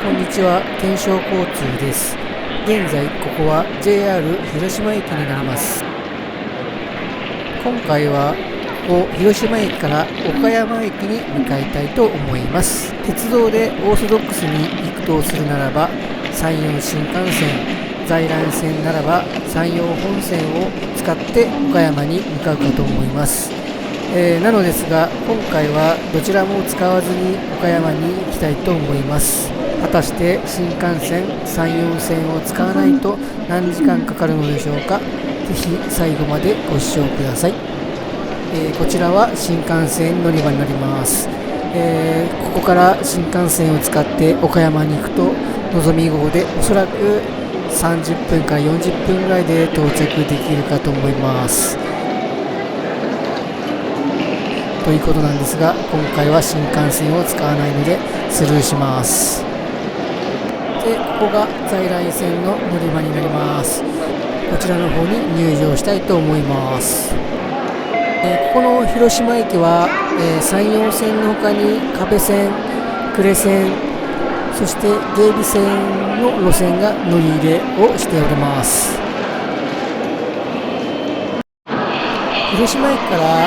こんにちは、検証交通です。現在ここは JR 広島駅になります。今回はここ広島駅から岡山駅に向かいたいと思います。鉄道でオーソドックスに行くとするならば山陽新幹線、在来線ならば山陽本線を使って岡山に向かうかと思います。なのですが今回はどちらも使わずに岡山に行きたいと思います。果たして新幹線、山陽線を使わないと何時間かかるのでしょうか。ぜひ最後までご視聴ください。こちらは新幹線乗り場になります。ここから新幹線を使って岡山に行くとのぞみ号でおそらく30分から40分ぐらいで到着できるかと思います。ということなんですが、今回は新幹線を使わないのでスルーします。で、ここが在来線の乗り場になります。こちらの方に入場したいと思います。ここの広島駅は、山陽線の他に可部線、呉線、そして芸備線の路線が乗り入れをしております。広島駅から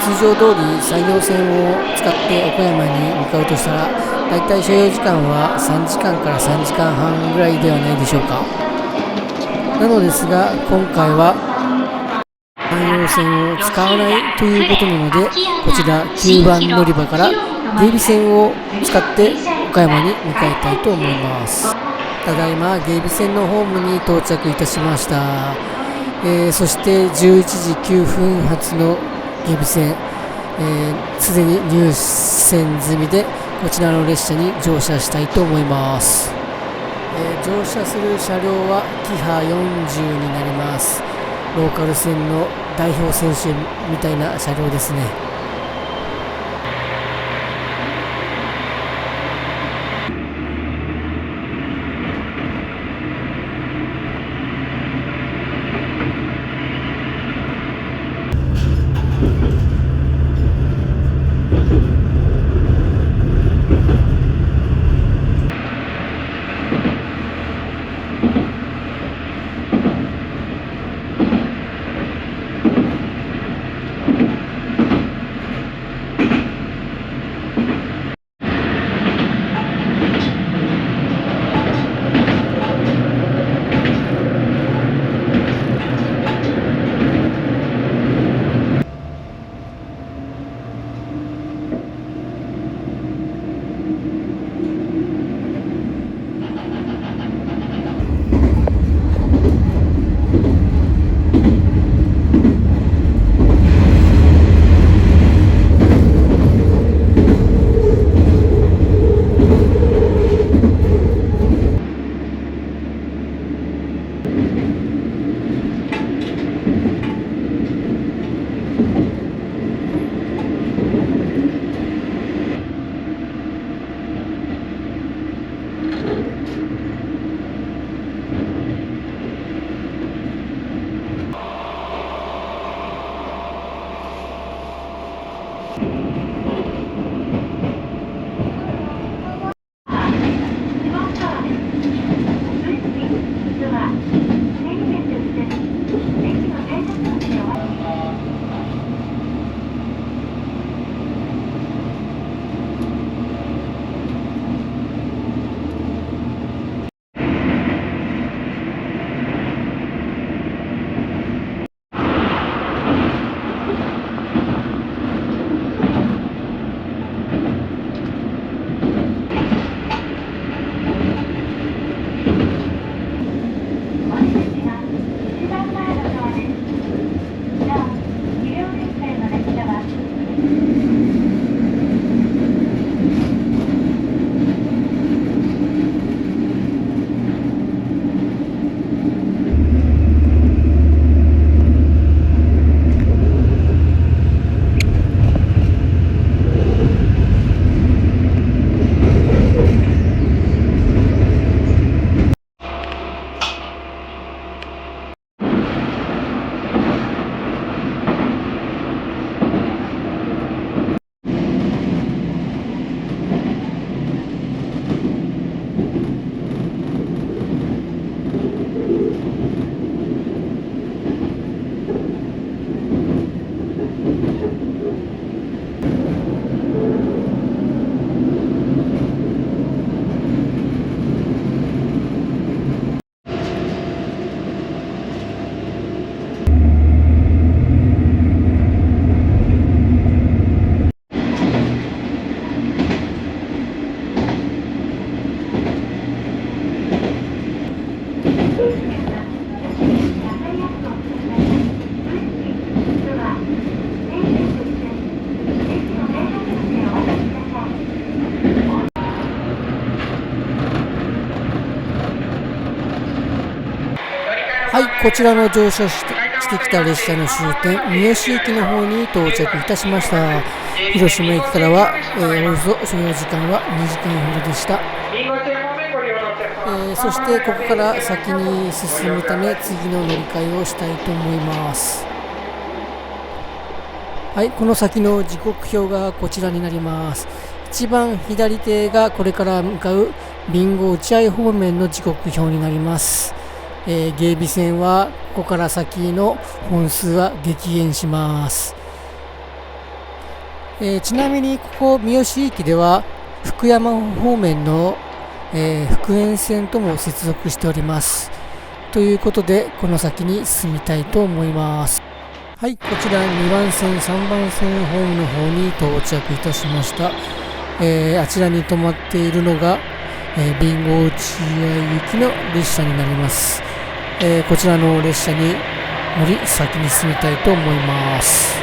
通常通り山陽線を使って岡山に向かうとしたら、だいたい所要時間は3時間から3時間半ぐらいではないでしょうか。なのですが今回は山陽線を使わないということなので、こちら9番乗り場から芸備線を使って岡山に向かいたいと思います。ただいま芸備線のホームに到着いたしました。そして11時9分発の芸備線、すでに入線済みでこちらの列車に乗車したいと思います。乗車する車両はキハ40になります。ローカル線の代表選手みたいな車両ですね。はい、こちらの乗車してきた列車の終点、三好駅の方に到着いたしました。広島駅からは、およそ所要時間は2時間ほどでした。そしてここから先に進むため次の乗り換えをしたいと思います。はい、この先の時刻表がこちらになります。一番左手がこれから向かう備後落合方面の時刻表になります。芸備線はここから先の本数は激減します。ちなみにここ三好駅では福山方面の福塩線とも接続しております。ということでこの先に進みたいと思います。はい、こちら2番線3番線ホームの方に到着いたしました。あちらに止まっているのが備後落合行きの列車になります。こちらの列車に乗り先に進みたいと思います。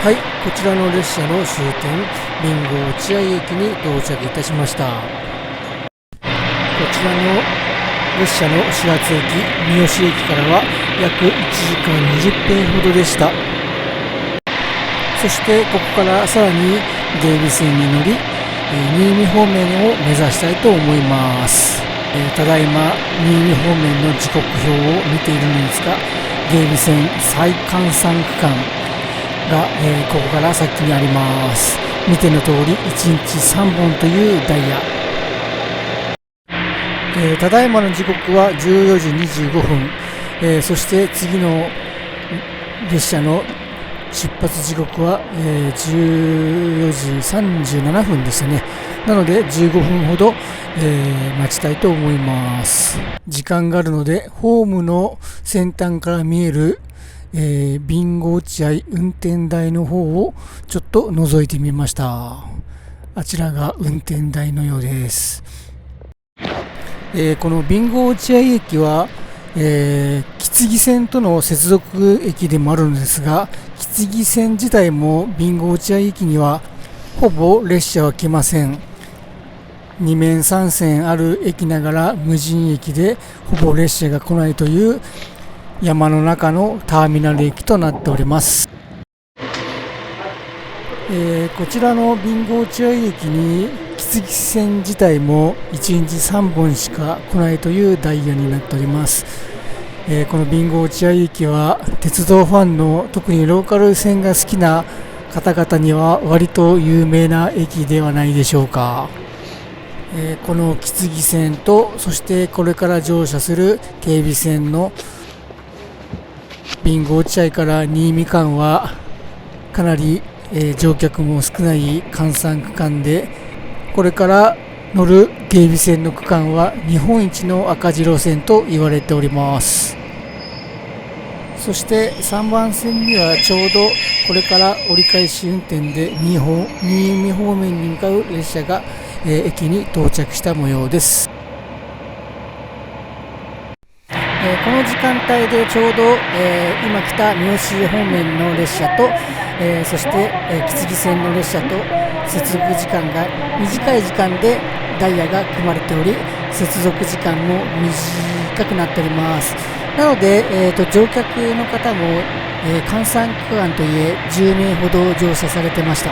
はい、こちらの列車の終点備後落合駅に到着いたしました。こちらの列車の始発駅三好駅からは約1時間20分ほどでした。そしてここからさらに芸備線に乗り新見方面を目指したいと思います。ただいま新見方面の時刻表を見ているのですが、芸備線最関山区間が、ここから先にあります。見ての通り1日3本というダイヤ。ただいまの時刻は14時25分、そして次の列車の出発時刻は、14時37分でしたね。なので15分ほど、待ちたいと思います。時間があるのでホームの先端から見える備後落合運転台の方をちょっと覗いてみました。あちらが運転台のようです。この備後落合駅は、木次線との接続駅でもあるのですが、木次線自体も備後落合駅にはほぼ列車は来ません。2面3線ある駅ながら無人駅でほぼ列車が来ないという山の中のターミナル駅となっております。こちらの備後落合駅に木次線自体も1日3本しか来ないというダイヤになっております。この備後落合駅は鉄道ファンの特にローカル線が好きな方々には割と有名な駅ではないでしょうか。この木次線とそしてこれから乗車する警備線の備後落合から新見間はかなり乗客も少ない閑散区間で、これから乗る警備線の区間は日本一の赤字路線と言われております。そして3番線にはちょうどこれから折り返し運転で新見方面に向かう列車が駅に到着した模様です。この時間帯でちょうど今来た三好方面の列車とそして木次線の列車と接続時間が短い時間でダイヤが組まれており、接続時間も短くなっております。なので、乗客の方も閑散区間といえ10名ほど乗車されてました。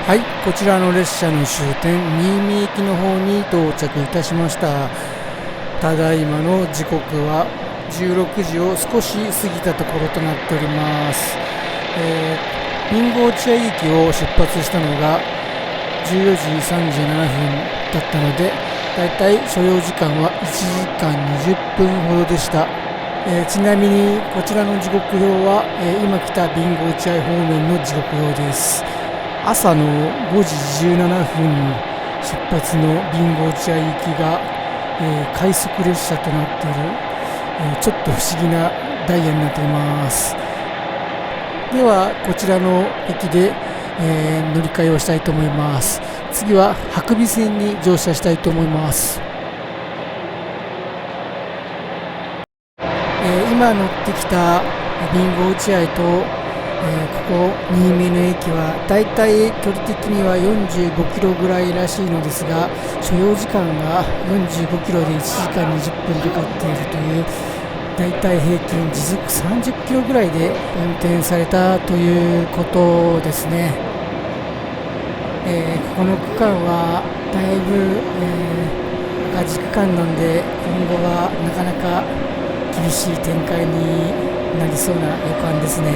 はい、こちらの列車の終点新見駅の方に到着いたしました。ただいまの時刻は16時を少し過ぎたところとなっております。備後落合駅を出発したのが14時37分だったので、だいたい所要時間は1時間20分ほどでした。ちなみにこちらの時刻表は、今来た備後落合方面の時刻表です。朝の5時17分出発の備後落合行きが、快速列車となっている、ちょっと不思議なダイヤになっています。ではこちらの駅で、乗り換えをしたいと思います。次は伯備線に乗車したいと思います。今乗ってきた備後落合とここ新見の駅はだいたい距離的には45キロぐらいらしいのですが、所要時間が45キロで1時間20分かかっているという、だいたい平均時速30キロぐらいで運転されたということですね。ここの区間はだいぶ、赤字区間なんで、今後はなかなか厳しい展開になりそうな予感ですね。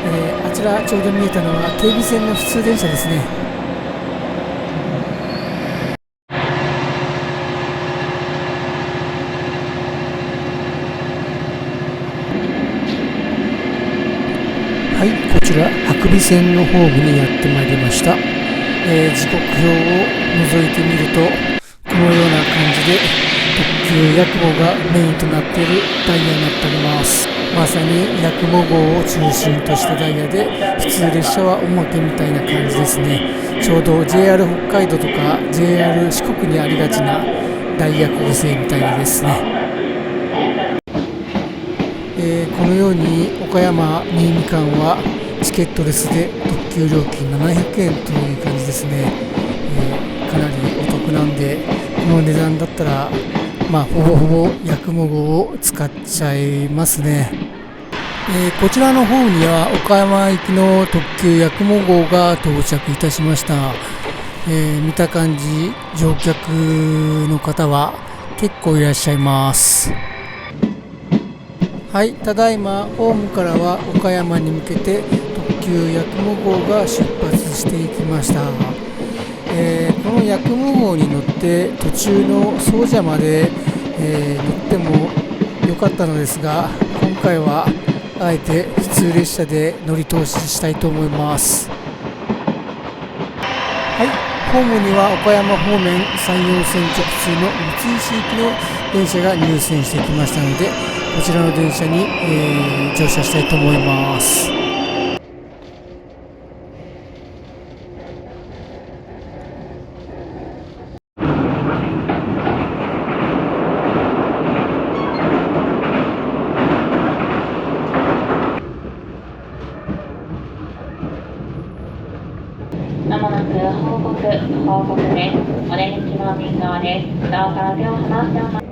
あちらちょうど見えたのは京備線の普通電車ですね。はい、こちら伯備線のホームにやってまいりました。時刻表を覗いてみるとこのような感じで特急やくもがメインとなっているダイヤになっております。まさにやくも号を中心としたダイヤで、普通列車はおまけみたいな感じですね。ちょうど JR 北海道とか JR 四国にありがちなダイヤ構成みたいですね。このように岡山新見間はチケットレスで特急料金700円という感じですね。かなりお得なんで、この値段だったらほぼほぼやくも号を使っちゃいますね。こちらの方には岡山行きの特急やくも号が到着いたしました。見た感じ乗客の方は結構いらっしゃいます。はい、ただいまホームからは岡山に向けて特急やくも号が出発していきました。このやくも号に乗って途中の総社まで、乗ってもよかったのですが、今回はあえて普通列車で乗り通ししたいと思います。はい、ホームには岡山方面山陽線直通の三石行きの電車が入線してきましたので、こちらの電車に、乗車したいと思います。まもなく報告です。お出口の右側です。ドアから手を離してお待ち。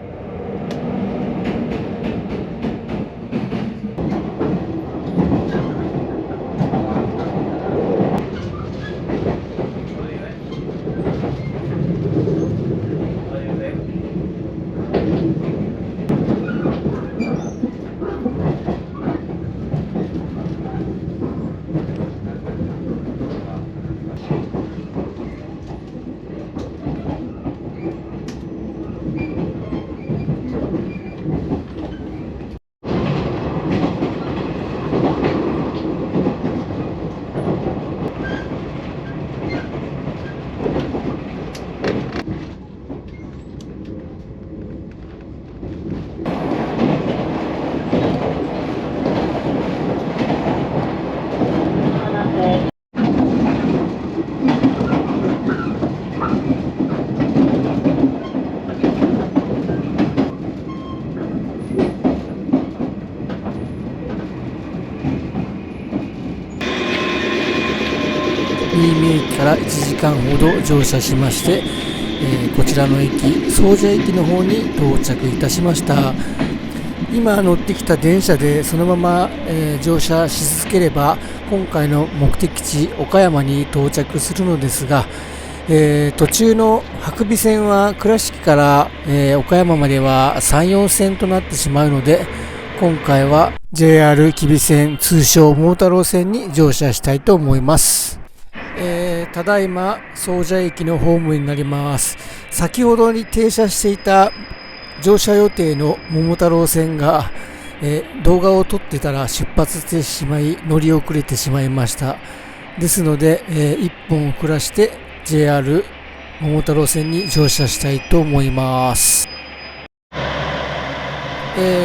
新見駅から1時間ほど乗車しまして、こちらの駅総社駅の方に到着いたしました。今乗ってきた電車でそのまま、乗車し続ければ今回の目的地岡山に到着するのですが、途中の伯備線は倉敷から、岡山までは3、4線となってしまうので、今回は JR 吉備線通称桃太郎線に乗車したいと思います。ただいま総社駅のホームになります。先ほどに停車していた乗車予定の桃太郎線が、動画を撮ってたら出発してしまい乗り遅れてしまいました。ですので、1本遅らして JR 桃太郎線に乗車したいと思います。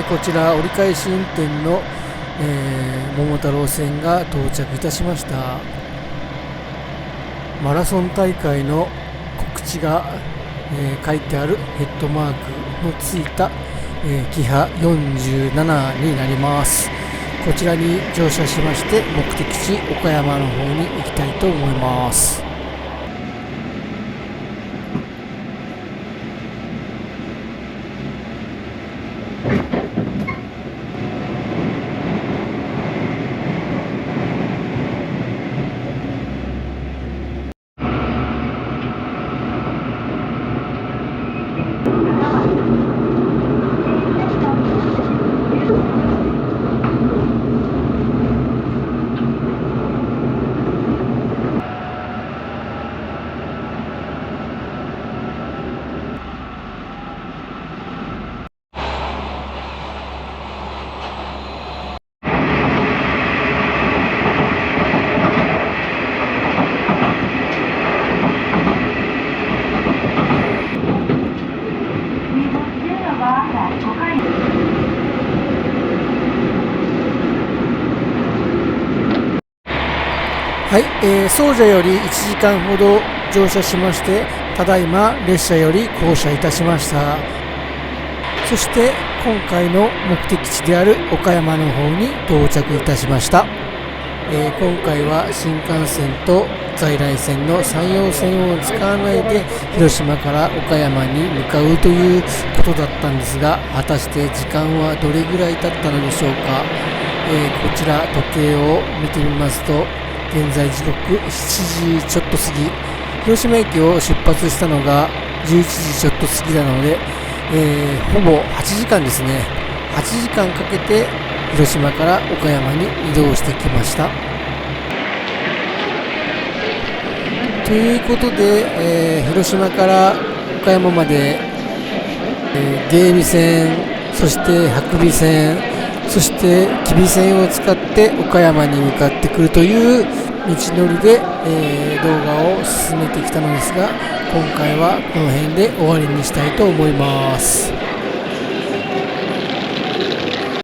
こちら折り返し運転の、桃太郎線が到着いたしました。マラソン大会の告知が、書いてあるヘッドマークのついた、キハ47になります。こちらに乗車しまして目的地岡山の方に行きたいと思います。はい、総社より1時間ほど乗車しまして、ただいま列車より降車いたしました。そして今回の目的地である岡山の方に到着いたしました。今回は新幹線と在来線の山陽線を使わないで広島から岡山に向かうということだったんですが、果たして時間はどれぐらい経ったのでしょうか。こちら時計を見てみますと、現在時刻7時ちょっと過ぎ、広島駅を出発したのが11時ちょっと過ぎなので、ほぼ8時間ですね。8時間かけて広島から岡山に移動してきました。ということで、広島から岡山まで、芸備線、そして伯備線、そして吉備線を使って岡山に向かってくるという道のりで、動画を進めてきたのですが、今回はこの辺で終わりにしたいと思います。